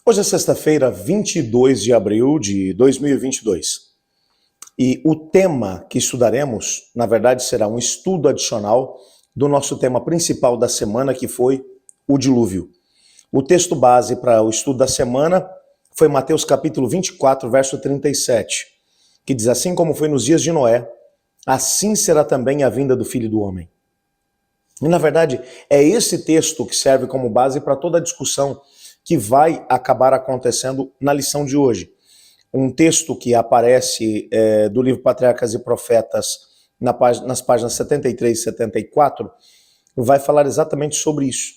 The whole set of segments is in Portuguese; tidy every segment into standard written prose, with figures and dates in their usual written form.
Hoje é sexta-feira, 22 de abril de 2022. E o tema que estudaremos, na verdade, será um estudo adicional do nosso tema principal da semana, que foi o dilúvio. O texto base para o estudo da semana foi Mateus capítulo 24, verso 37, que diz: assim como foi nos dias de Noé, assim será também a vinda do Filho do Homem. E, na verdade, é esse texto que serve como base para toda a discussão que vai acabar acontecendo na lição de hoje. Um texto que aparece do livro Patriarcas e Profetas nas páginas 73 e 74 vai falar exatamente sobre isso.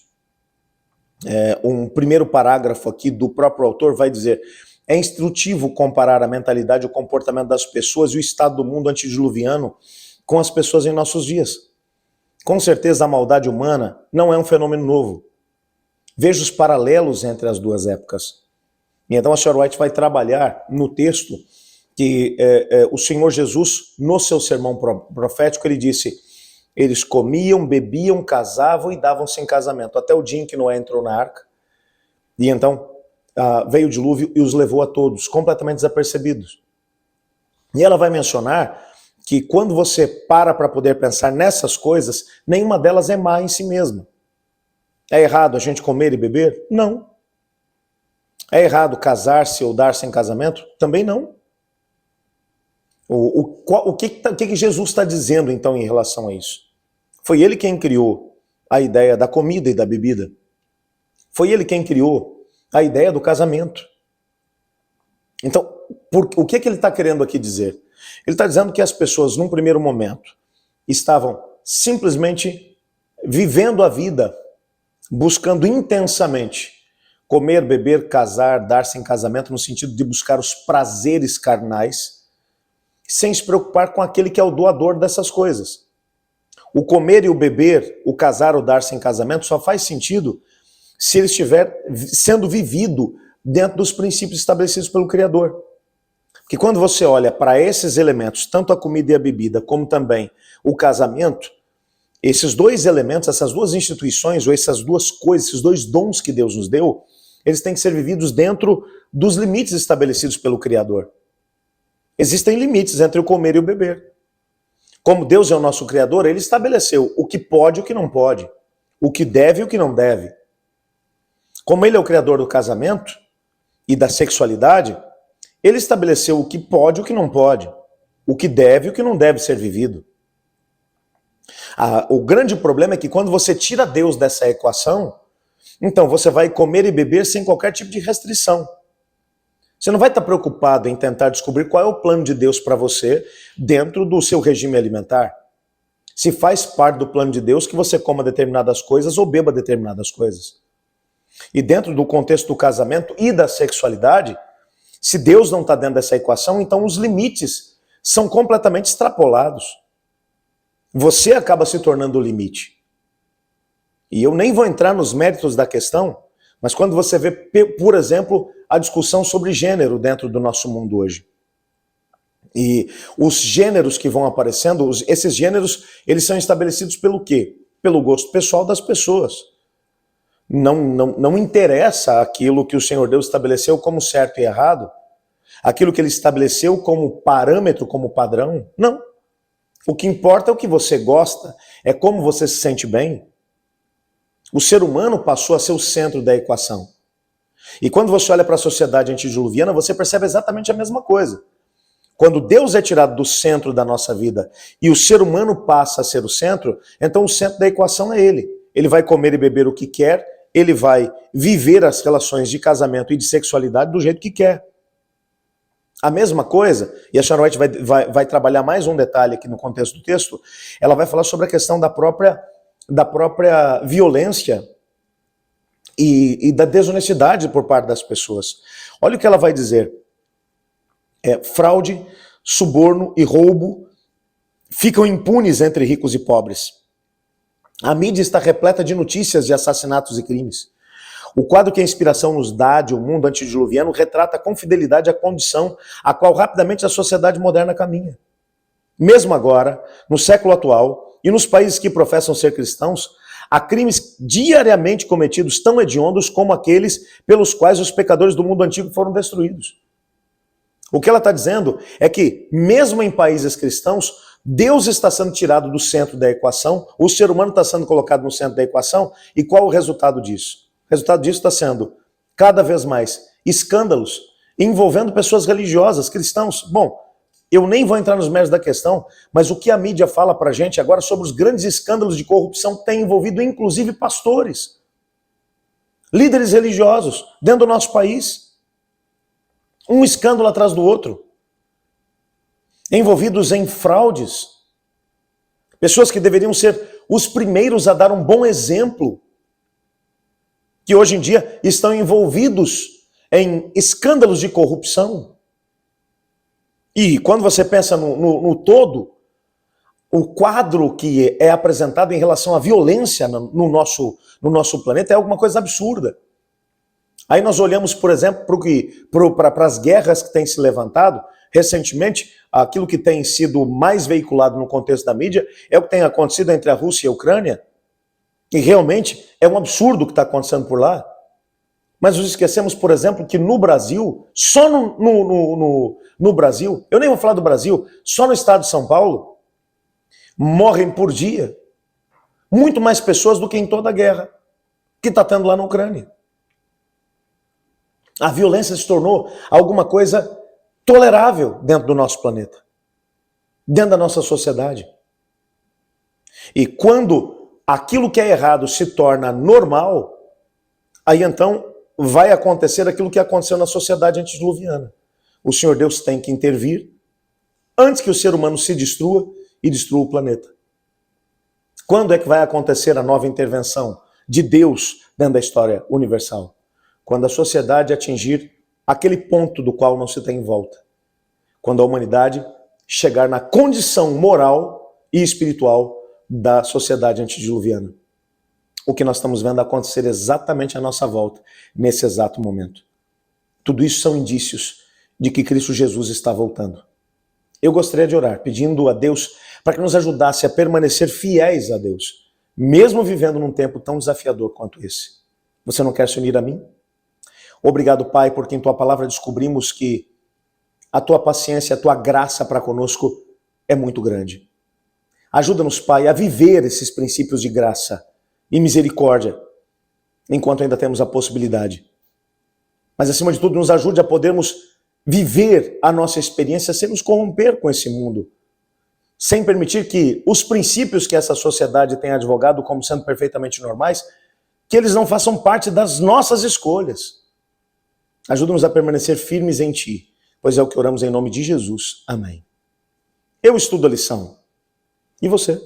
Um primeiro parágrafo aqui do próprio autor vai dizer: é instrutivo comparar a mentalidade e o comportamento das pessoas e o estado do mundo antediluviano com as pessoas em nossos dias. Com certeza a maldade humana não é um fenômeno novo. Veja os paralelos entre as duas épocas. E então a Sr. White vai trabalhar no texto que o Senhor Jesus, no seu sermão profético, ele disse: eles comiam, bebiam, casavam e davam-se em casamento, até o dia em que Noé entrou na arca. E então veio o dilúvio e os levou a todos, completamente desapercebidos. E ela vai mencionar que quando você para poder pensar nessas coisas, nenhuma delas é má em si mesma. É errado a gente comer e beber? Não. É errado casar-se ou dar-se em casamento? Também não. O que Jesus está dizendo então em relação a isso? Foi ele quem criou a ideia da comida e da bebida. Foi ele quem criou a ideia do casamento. Então, o que ele está querendo aqui dizer? Ele está dizendo que as pessoas, num primeiro momento, estavam simplesmente vivendo a vida, buscando intensamente comer, beber, casar, dar-se em casamento, no sentido de buscar os prazeres carnais, sem se preocupar com aquele que é o doador dessas coisas. O comer e o beber, o casar ou dar-se em casamento só faz sentido se ele estiver sendo vivido dentro dos princípios estabelecidos pelo Criador. Porque quando você olha para esses elementos, tanto a comida e a bebida, como também o casamento, esses dois elementos, essas duas instituições, ou essas duas coisas, esses dois dons que Deus nos deu, eles têm que ser vividos dentro dos limites estabelecidos pelo Criador. Existem limites entre o comer e o beber. Como Deus é o nosso Criador, ele estabeleceu o que pode e o que não pode, o que deve e o que não deve. Como ele é o Criador do casamento e da sexualidade, ele estabeleceu o que pode e o que não pode, o que deve e o que não deve ser vivido. O grande problema é que quando você tira Deus dessa equação, então você vai comer e beber sem qualquer tipo de restrição. Você não vai estar preocupado em tentar descobrir qual é o plano de Deus para você dentro do seu regime alimentar. Se faz parte do plano de Deus que você coma determinadas coisas ou beba determinadas coisas. E dentro do contexto do casamento e da sexualidade, se Deus não está dentro dessa equação, então os limites são completamente extrapolados. Você acaba se tornando o limite. E eu nem vou entrar nos méritos da questão, mas quando você vê, por exemplo, a discussão sobre gênero dentro do nosso mundo hoje. E os gêneros que vão aparecendo, esses gêneros, eles são estabelecidos pelo quê? Pelo gosto pessoal das pessoas. Não interessa aquilo que o Senhor Deus estabeleceu como certo e errado, aquilo que ele estabeleceu como parâmetro, como padrão, não. O que importa é o que você gosta, é como você se sente bem. O ser humano passou a ser o centro da equação. E quando você olha para a sociedade antediluviana, você percebe exatamente a mesma coisa. Quando Deus é tirado do centro da nossa vida e o ser humano passa a ser o centro, então o centro da equação é ele. Ele vai comer e beber o que quer, ele vai viver as relações de casamento e de sexualidade do jeito que quer. A mesma coisa, e a Sr. White vai trabalhar mais um detalhe aqui no contexto do texto, ela vai falar sobre a questão da própria violência e da desonestidade por parte das pessoas. Olha o que ela vai dizer. Fraude, suborno e roubo ficam impunes entre ricos e pobres. A mídia está repleta de notícias de assassinatos e crimes. O quadro que a inspiração nos dá de um mundo antediluviano retrata com fidelidade a condição a qual rapidamente a sociedade moderna caminha. Mesmo agora, no século atual, e nos países que professam ser cristãos, a crimes diariamente cometidos tão hediondos como aqueles pelos quais os pecadores do mundo antigo foram destruídos. O que ela está dizendo é que, mesmo em países cristãos, Deus está sendo tirado do centro da equação, o ser humano está sendo colocado no centro da equação, e qual o resultado disso? O resultado disso está sendo, cada vez mais, escândalos envolvendo pessoas religiosas, cristãos. Bom, eu nem vou entrar nos méritos da questão, mas o que a mídia fala pra gente agora sobre os grandes escândalos de corrupção tem envolvido inclusive pastores, líderes religiosos dentro do nosso país. Um escândalo atrás do outro. Envolvidos em fraudes. Pessoas que deveriam ser os primeiros a dar um bom exemplo, que hoje em dia estão envolvidos em escândalos de corrupção. E quando você pensa no todo, o quadro que é apresentado em relação à violência no nosso planeta é alguma coisa absurda. Aí nós olhamos, por exemplo, para as guerras que têm se levantado. Recentemente, aquilo que tem sido mais veiculado no contexto da mídia é o que tem acontecido entre a Rússia e a Ucrânia. E realmente é um absurdo o que está acontecendo por lá. Mas nos esquecemos, por exemplo, que no Brasil, só no Brasil, eu nem vou falar do Brasil, só no estado de São Paulo, morrem por dia muito mais pessoas do que em toda a guerra que está tendo lá na Ucrânia. A violência se tornou alguma coisa tolerável dentro do nosso planeta, dentro da nossa sociedade. E quando aquilo que é errado se torna normal, aí então vai acontecer aquilo que aconteceu na sociedade antediluviana. O Senhor Deus tem que intervir antes que o ser humano se destrua e destrua o planeta. Quando é que vai acontecer a nova intervenção de Deus dentro da história universal? Quando a sociedade atingir aquele ponto do qual não se tem volta. Quando a humanidade chegar na condição moral e espiritual da sociedade antediluviana. O que nós estamos vendo acontecer exatamente à nossa volta, nesse exato momento. Tudo isso são indícios de que Cristo Jesus está voltando. Eu gostaria de orar, pedindo a Deus para que nos ajudasse a permanecer fiéis a Deus, mesmo vivendo num tempo tão desafiador quanto esse. Você não quer se unir a mim? Obrigado, Pai, porque em Tua palavra descobrimos que a Tua paciência, a Tua graça para conosco é muito grande. Ajuda-nos, Pai, a viver esses princípios de graça e misericórdia, enquanto ainda temos a possibilidade. Mas, acima de tudo, nos ajude a podermos viver a nossa experiência sem nos corromper com esse mundo, sem permitir que os princípios que essa sociedade tem advogado como sendo perfeitamente normais, que eles não façam parte das nossas escolhas. Ajuda-nos a permanecer firmes em Ti, pois é o que oramos em nome de Jesus. Amém. Eu estudo a lição. E você?